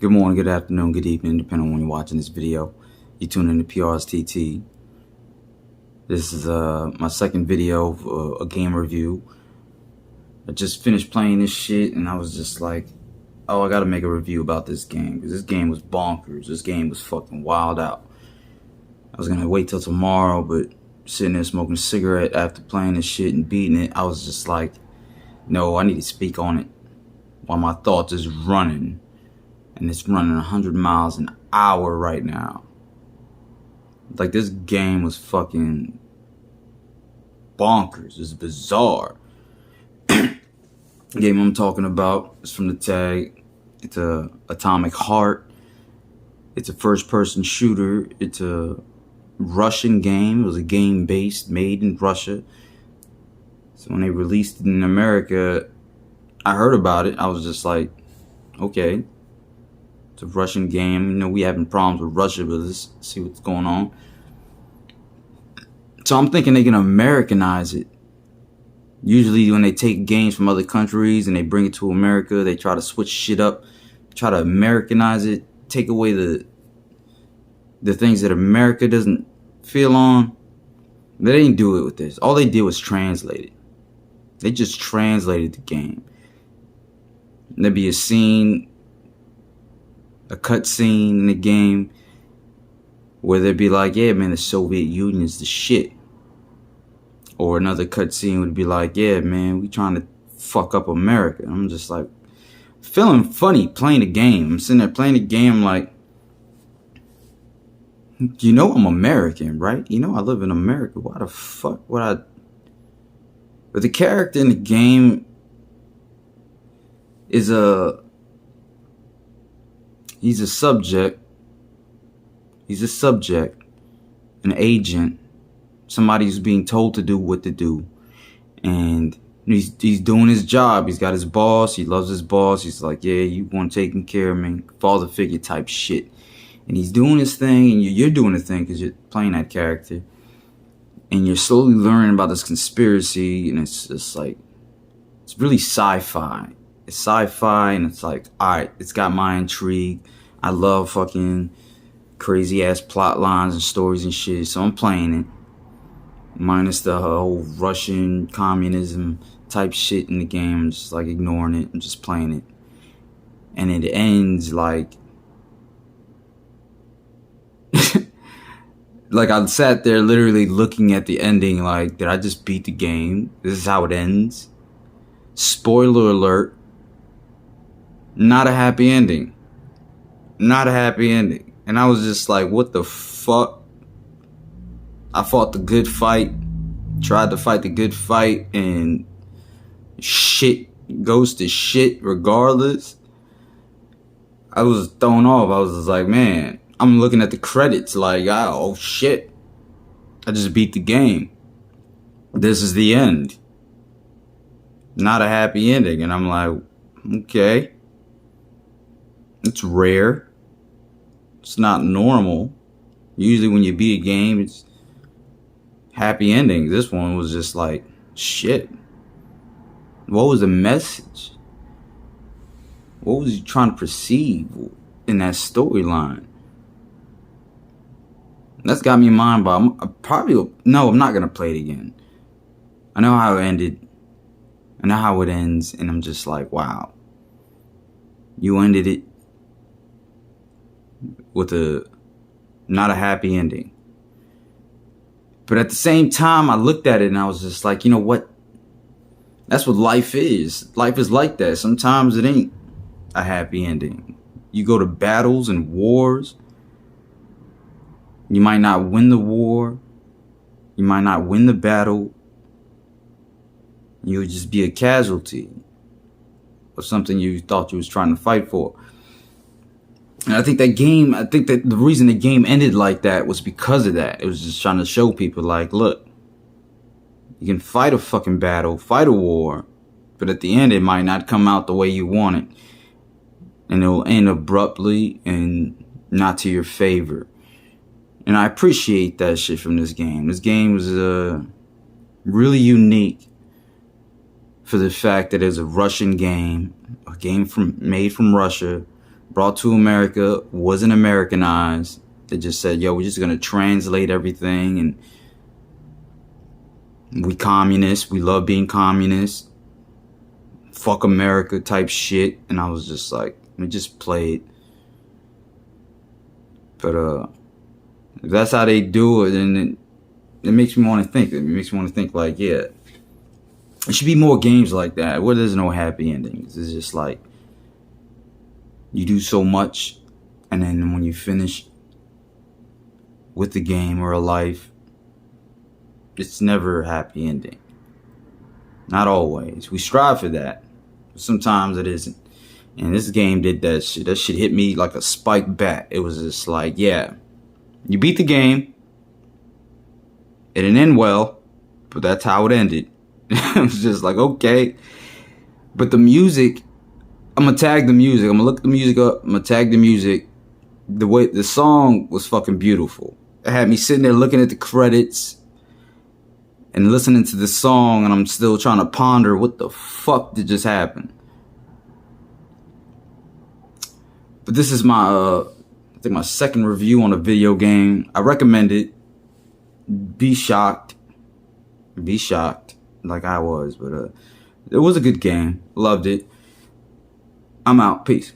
Good morning, good afternoon, good evening, depending on when you're watching this video. You tune in to PR's TT. This is my second video of a game review. I just finished playing this shit and I was just like, oh, I gotta make a review about this game because this game was bonkers. This game was fucking wild out. I was gonna wait till tomorrow, but sitting there smoking a cigarette after playing this shit and beating it, I was just like, no, I need to speak on it while my thoughts is running. And it's running 100 miles an hour right now. Like, this game was fucking bonkers. It's bizarre. The game I'm talking about is from the tag. It's a Atomic Heart. It's a first-person shooter. It's a Russian game. It was a game made in Russia. So when they released it in America, I heard about it. I was just like, okay. It's a Russian game. You know, we having problems with Russia, but let's see what's going on. So I'm thinking they're going to Americanize it. Usually when they take games from other countries and they bring it to America, they try to switch shit up, try to Americanize it, take away the things that America doesn't feel on. They didn't do it with this. All they did was translate it. They just translated the game. There'd be a scene, a cut scene in the game where they'd be like, yeah, man, the Soviet Union is the shit. Or another cut scene would be like, yeah, man, we trying to fuck up America. I'm just like, feeling funny playing the game. I'm sitting there playing the game like, you know I'm American, right? You know I live in America. Why the fuck would I? But the character in the game is he's a subject, an agent, somebody who's being told to do what to do. And he's doing his job. He's got his boss. He loves his boss. He's like, yeah, you want taking care of me, father figure type shit. And he's doing his thing, and you're doing the thing because you're playing that character. And you're slowly learning about this conspiracy, and it's just like, it's really sci-fi. It's sci-fi, and it's like, all right, it's got my intrigue. I love fucking crazy ass plot lines and stories and shit, so I'm playing it. Minus the whole Russian communism type shit in the game. I'm just like ignoring it. I'm just playing it. And it ends like, like I sat there literally looking at the ending like, did I just beat the game? This is how it ends. Spoiler alert. Not a happy ending. Not a happy ending. And I was just like, what the fuck? I fought the good fight. Tried to fight the good fight. And shit goes to shit regardless. I was thrown off. I was just like, man. I'm looking at the credits like, oh shit. I just beat the game. This is the end. Not a happy ending. And I'm like, okay. It's rare. It's not normal. Usually when you beat a game, it's happy endings. This one was just like, shit. What was the message? What was he trying to perceive in that storyline? That's got me in mind, but I'm not going to play it again. I know how it ended. I know how it ends, and I'm just like, wow. You ended it with not a happy ending. But at the same time, I looked at it and I was just like, you know what? That's what life is. Life is like that. Sometimes it ain't a happy ending. You go to battles and wars. You might not win the war. You might not win the battle. You'll just be a casualty of something you thought you was trying to fight for. And I think that the reason the game ended like that was because of that. It was just trying to show people like, look, you can fight a fucking battle, fight a war, but at the end it might not come out the way you want it. And it will end abruptly and not to your favor. And I appreciate that shit from this game. This game was really unique for the fact that it's a Russian game, a game made from Russia, brought to America, wasn't Americanized. They just said, yo, we're just going to translate everything, and we communists, we love being communists, fuck America type shit. And I was just like, let me just play it. But if that's how they do it, then it makes me want to think. It makes me want to think like, yeah, there should be more games like that where there's no happy endings. It's just like you do so much, and then when you finish with the game or a life, it's never a happy ending. Not always. We strive for that, but sometimes it isn't. And this game did that shit. That shit hit me like a spike bat. It was just like, yeah, you beat the game. It didn't end well, but that's how it ended. It was just like, okay. But the music, I'm gonna tag the music. I'm gonna look the music up. I'm gonna tag the music. The way the song was fucking beautiful. It had me sitting there looking at the credits and listening to the song, and I'm still trying to ponder what the fuck did just happen. But this is my, I think my second review on a video game. I recommend it. Be shocked. Be shocked like I was. But it was a good game. Loved it. I'm out. Peace.